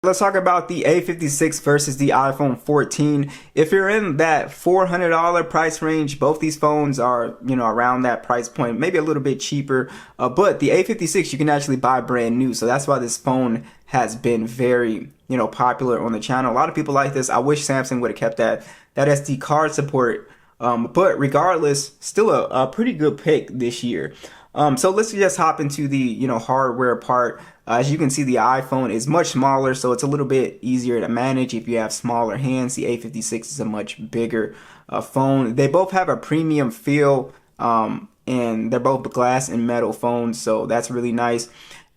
Let's talk about the A56 versus the iPhone 14. If you're in that $400 price range, both these phones are, around that price point, maybe a little bit cheaper. But the A56 you can actually buy brand new. So that's why this phone has been very, popular on the channel. A lot of people like this. I wish Samsung would have kept that SD card support. But regardless, still a pretty good pick this year. So let's just hop into the, hardware part. As you can see, the iPhone is much smaller, so it's a little bit easier to manage if you have smaller hands. The A56 is a much bigger phone. They both have a premium feel, and they're both glass and metal phones, so that's really nice.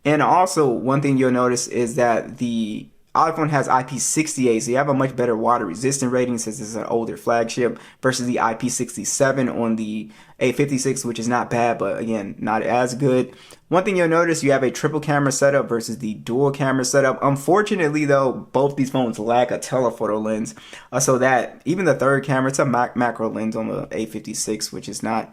And also, one thing you'll notice is that the iPhone has IP68, so you have a much better water resistant rating since it's an older flagship versus the IP67 on the A56, which is not bad, but again, not as good. One thing you'll notice, you have a triple camera setup versus the dual camera setup. Unfortunately, though, both these phones lack a telephoto lens, so that even the third camera, it's a macro lens on the A56, which is not,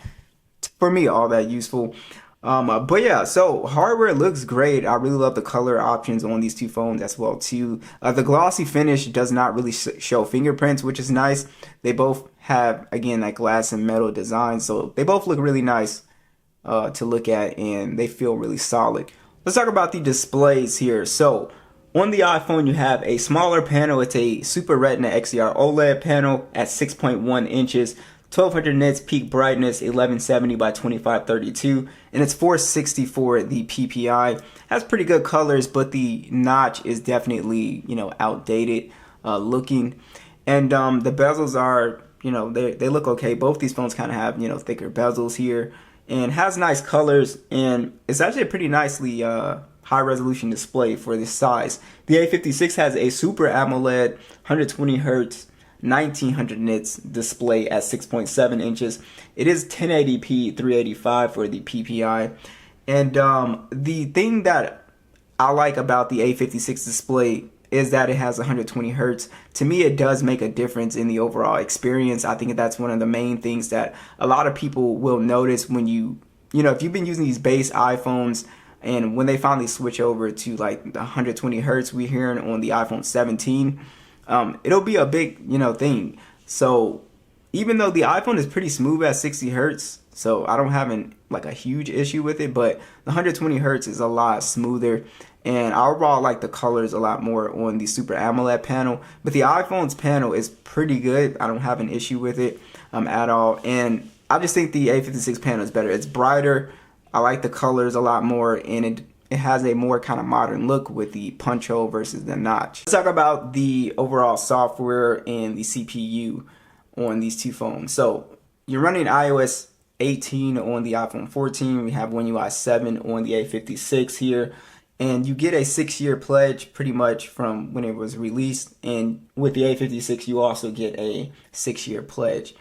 for me, all that useful. But yeah, so hardware looks great. I really love the color options on these two phones as well too. The glossy finish does not really show fingerprints, which is nice. They both have, again, that glass and metal design, so they both look really nice to look at, and they feel really solid. Let's talk about the displays here. So on the iPhone, you have a smaller panel. It's a Super Retina XDR OLED panel at 6.1 inches. 1200 nits peak brightness, 1170 by 2532, and it's 460 for the PPI. Has pretty good colors, but the notch is definitely, outdated looking. And the bezels are, they look okay. Both these phones kind of have, thicker bezels here, and has nice colors, and it's actually a pretty nicely high resolution display for this size. The A56 has a Super AMOLED 120 hertz 1900 nits display at 6.7 inches. It is 1080p 385 for the PPI. And the thing that I like about the A56 display is that it has 120 hertz. To me, it does make a difference in the overall experience. I think that's one of the main things that a lot of people will notice when if you've been using these base iPhones, and when they finally switch over to like the 120 hertz we're hearing on the iPhone 17, it'll be a big, thing. So even though the iPhone is pretty smooth at 60 hertz, so I don't have a huge issue with it, but the 120 hertz is a lot smoother, and I overall like the colors a lot more on the Super AMOLED panel. But the iPhone's panel is pretty good. I don't have an issue with it at all, and I just think the A56 panel is better. It's brighter. I like the colors a lot more, and it has a more kind of modern look with the punch hole versus the notch. Let's talk about the overall software and the CPU on these two phones. So you're running iOS 18 on the iPhone 14. We have One UI 7 on the A56 here. And you get a 6-year pledge pretty much from when it was released. And with the A56, you also get a 6-year pledge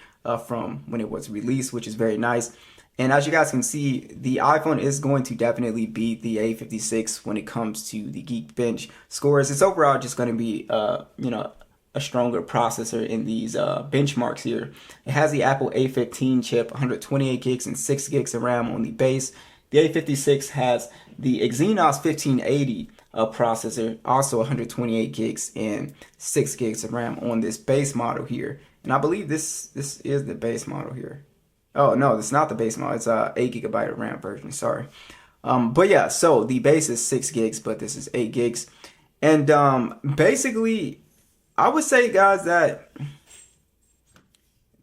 from when it was released, which is very nice. And as you guys can see, the iPhone is going to definitely beat the A56 when it comes to the Geekbench scores. It's overall just going to be, a stronger processor in these benchmarks here. It has the Apple A15 chip, 128 gigs and 6 gigs of RAM on the base. The A56 has the Exynos 1580 processor, also 128 gigs and 6 gigs of RAM on this base model here. And I believe this is the base model here. Oh, no, it's not the base model. It's a 8 gigabyte of RAM version, sorry. But yeah, so the base is 6 gigs, but this is 8 gigs. And basically, I would say, guys, that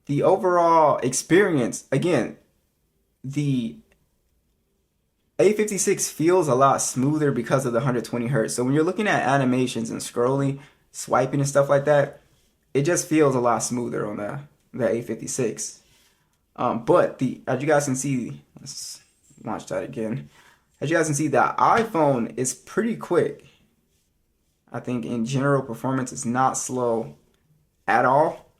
the overall experience, again, the A56 feels a lot smoother because of the 120 hertz. So when you're looking at animations and scrolling, swiping and stuff like that, it just feels a lot smoother on the A56. But as you guys can see, let's launch that again. As you guys can see, the iPhone is pretty quick. I think in general, performance is not slow at all.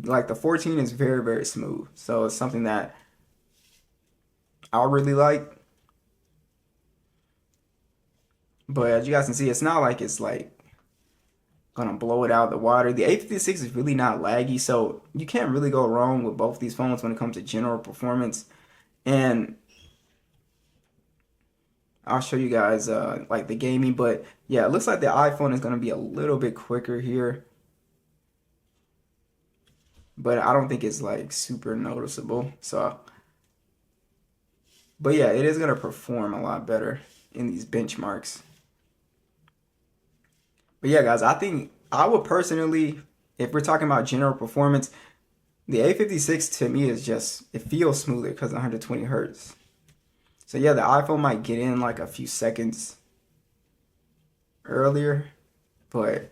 Like the 14 is very, very smooth. So it's something that I really like. But as you guys can see, it's not like it's like gonna blow it out of the water. The A56 is really not laggy, so you can't really go wrong with both these phones when it comes to general performance. And I'll show you guys like the gaming, but yeah, it looks like the iPhone is going to be a little bit quicker here, but I don't think it's like super noticeable. So, but yeah, it is going to perform a lot better in these benchmarks. But yeah, guys, I think I would personally, if we're talking about general performance, the A56 to me is just, it feels smoother because of 120 hertz. So yeah, the iPhone might get in like a few seconds earlier, but I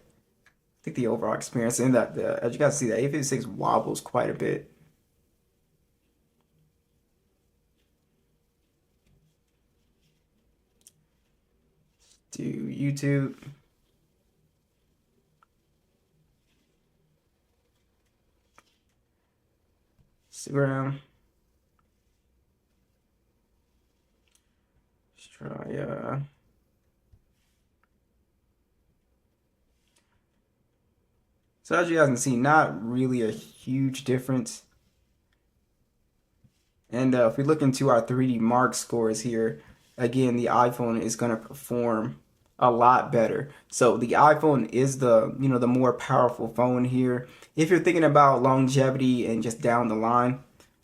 think the overall experience in that, as you guys see, the A56 wobbles quite a bit. Do YouTube. Instagram. Let's try, so as you guys can see, not really a huge difference. And if we look into our 3D Mark scores here, again, the iPhone is going to perform a lot better. So the iPhone is the, the more powerful phone here. If you're thinking about longevity and just down the line,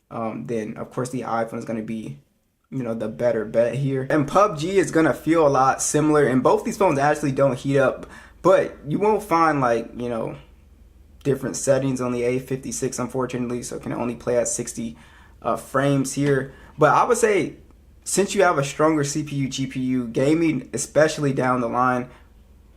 then of course the iPhone is going to be, the better bet here. And PUBG is going to feel a lot similar. And both these phones actually don't heat up, but you won't find like, different settings on the A56, unfortunately. So it can only play at 60 frames here. But I would say, since you have a stronger CPU, GPU, gaming, especially down the line,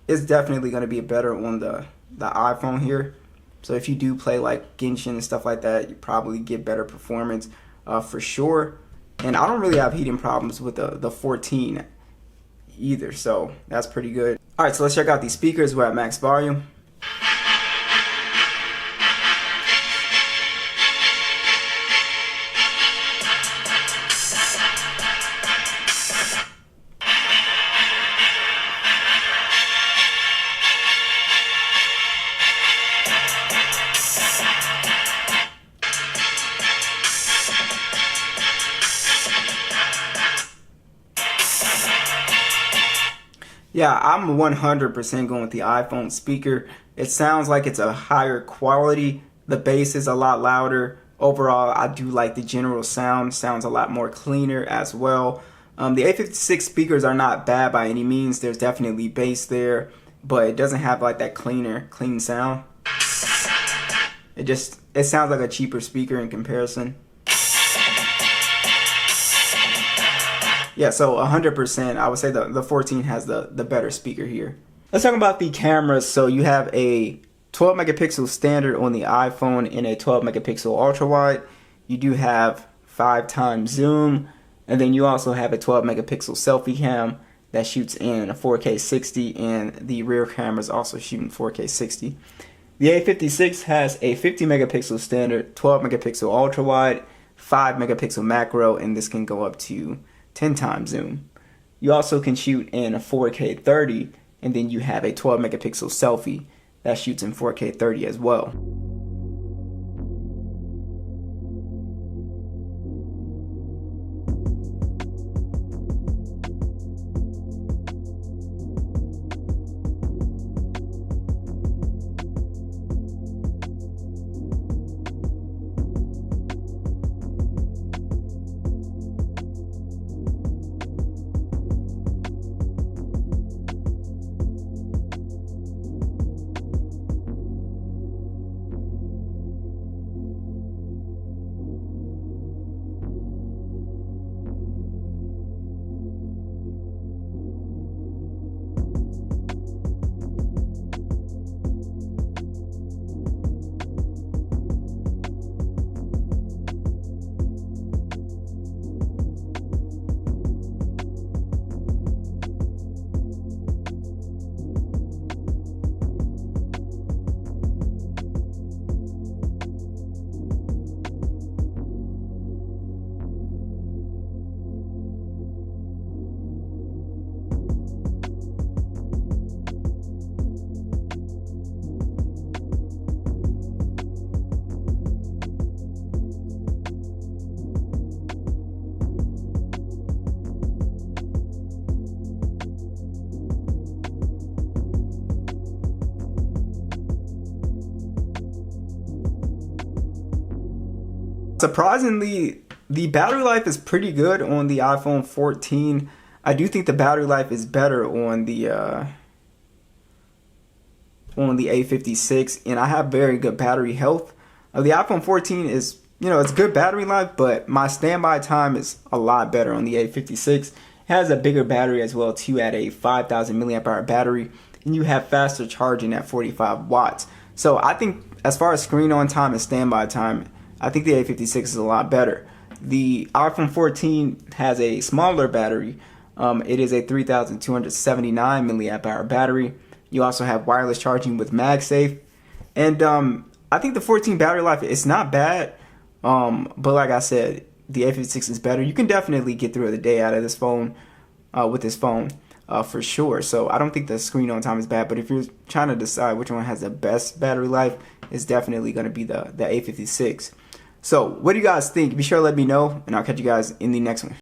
is definitely going to be better on the iPhone here. So if you do play like Genshin and stuff like that, you probably get better performance for sure. And I don't really have heating problems with the 14 either, so that's pretty good. All right, so let's check out these speakers. We're at max volume. Yeah, I'm 100% going with the iPhone speaker. It sounds like it's a higher quality. The bass is a lot louder. Overall, I do like the general sound. Sounds a lot more cleaner as well. The A56 speakers are not bad by any means. There's definitely bass there, but it doesn't have like that clean sound. It sounds like a cheaper speaker in comparison. Yeah, so 100%, I would say the 14 has the better speaker here. Let's talk about the cameras. So you have a 12 megapixel standard on the iPhone and a 12 megapixel ultra wide. You do have 5x zoom, and then you also have a 12 megapixel selfie cam that shoots in a 4K 60, and the rear camera is also shooting 4K 60. The A56 has a 50 megapixel standard, 12 megapixel ultra wide, 5 megapixel macro, and this can go up to 10x zoom. You also can shoot in a 4K 30, and then you have a 12 megapixel selfie that shoots in 4K 30 as well. Surprisingly, the battery life is pretty good on the iPhone 14. I do think the battery life is better on the A56, and I have very good battery health. The iPhone 14 is, it's good battery life, but my standby time is a lot better on the A56. It has a bigger battery as well too, at a 5,000 milliamp hour battery, and you have faster charging at 45 watts. So I think as far as screen on time and standby time, I think the A56 is a lot better. The iPhone 14 has a smaller battery. It is a 3,279 milliamp hour battery. You also have wireless charging with MagSafe. And I think the 14 battery life is not bad. But like I said, the A56 is better. You can definitely get through the day out of this phone with this phone for sure. So I don't think the screen on time is bad. But if you're trying to decide which one has the best battery life, it's definitely going to be the A56. So what do you guys think? Be sure to let me know, and I'll catch you guys in the next one.